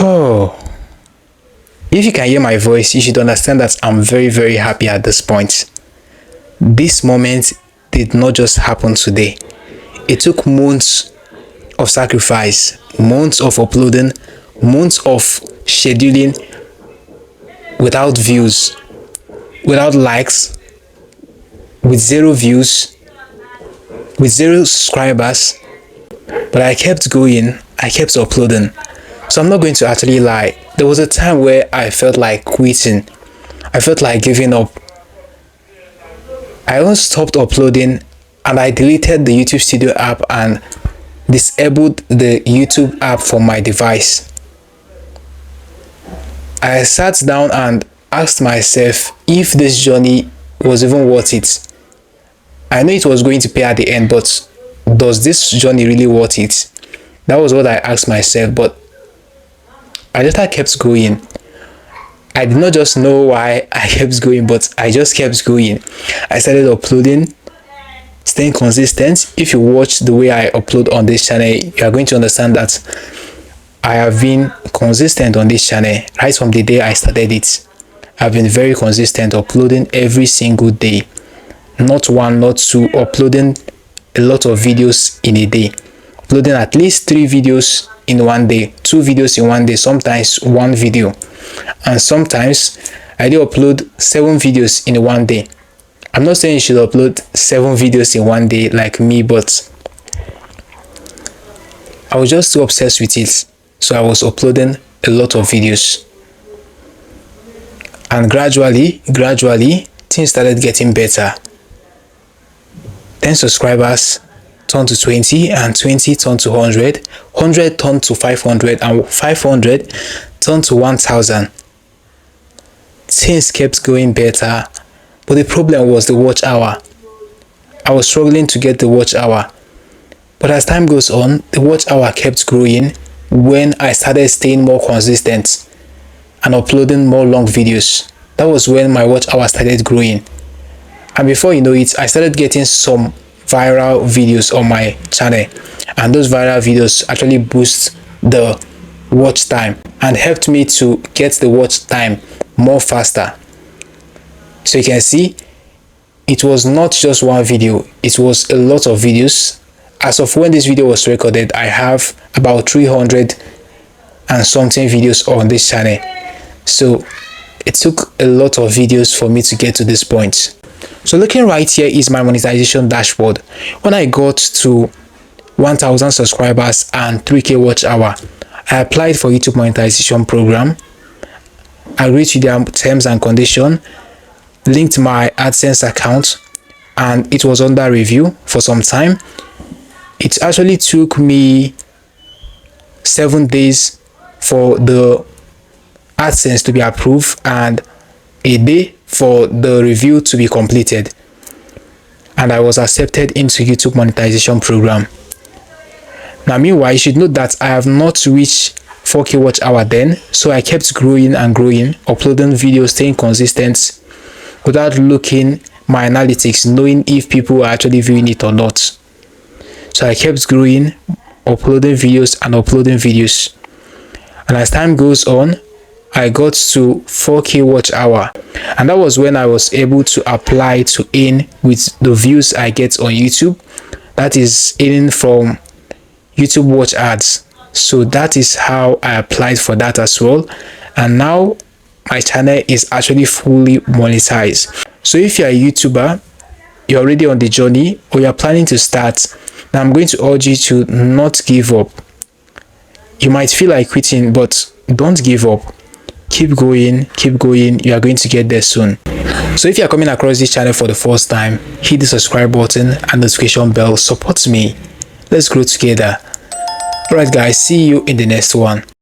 Oh, if you can hear my voice, you should understand that I'm very happy at this point. This moment did not just happen today. It took months of sacrifice, months of uploading, months of scheduling without views, without likes, with zero views, with zero subscribers. But I kept going, I kept uploading. So I'm not going to actually lie. There was a time where I felt like quitting. I felt like giving up. I once stopped uploading and I deleted the YouTube Studio app and disabled the YouTube app from my device. I sat down and asked myself if this journey was even worth it. I know it was going to pay at the end, but does this journey really worth it? That was what I asked myself, but I just kept going. I did not just know why I kept going, but I just kept going. I started uploading, staying consistent. If you watch the way I upload on this channel, you are going to understand that I have been consistent on this channel right from the day I started it. I've been very consistent, uploading every single day. Not one, not two, uploading a lot of videos in a day. Uploading at least 3 videos in one day, 2 videos in one day, sometimes 1 video. And sometimes I do upload 7 videos in one day. I'm not saying you should upload 7 videos in one day like me, but I was just too obsessed with it. So I was uploading a lot of videos. And gradually, things started getting better. 10 subscribers turned to 20, and 20 turned to 100, 100 turned to 500, and 500 turned to 1000. Things kept going better, but the problem was the watch hour. I was struggling to get the watch hour, but as time goes on, the watch hour kept growing when I started staying more consistent and uploading more long videos. That was when my watch hour started growing, and before you know it, I started getting some viral videos on my channel, and those viral videos actually boost the watch time and helped me to get the watch time more faster. So you can see it was not just one video, it was a lot of videos. As of when this video was recorded, I have about 300 and something videos on this channel. So it took a lot of videos for me to get to this point. So looking right here is my monetization dashboard. When I got to 1000 subscribers and 3k watch hour, I applied for YouTube monetization program. I agreed to their terms and conditions, linked my AdSense account, and it was under review for some time. It actually took me 7 days for the AdSense to be approved and a day for the review to be completed, and I was accepted into YouTube monetization program. Now meanwhile, you should note that I have not reached 4k watch hour then, so I kept growing and growing, uploading videos, staying consistent without looking my analytics, knowing if people are actually viewing it or not. So I kept growing, uploading videos and uploading videos, and as time goes on, I got to 4k watch hour, and that was when I was able to apply to earn with the views I get on YouTube. That is earning from YouTube watch ads. So that is how I applied for that as well, and now my channel is actually fully monetized. So if you're a YouTuber, you're already on the journey, or you're planning to start, now I'm going to urge you to not give up. You might feel like quitting, but don't give up. Keep going, you are going to get there soon. So if you are coming across this channel for the first time, hit the subscribe button and notification bell. Support me. Let's grow together. Alright guys, see you in the next one.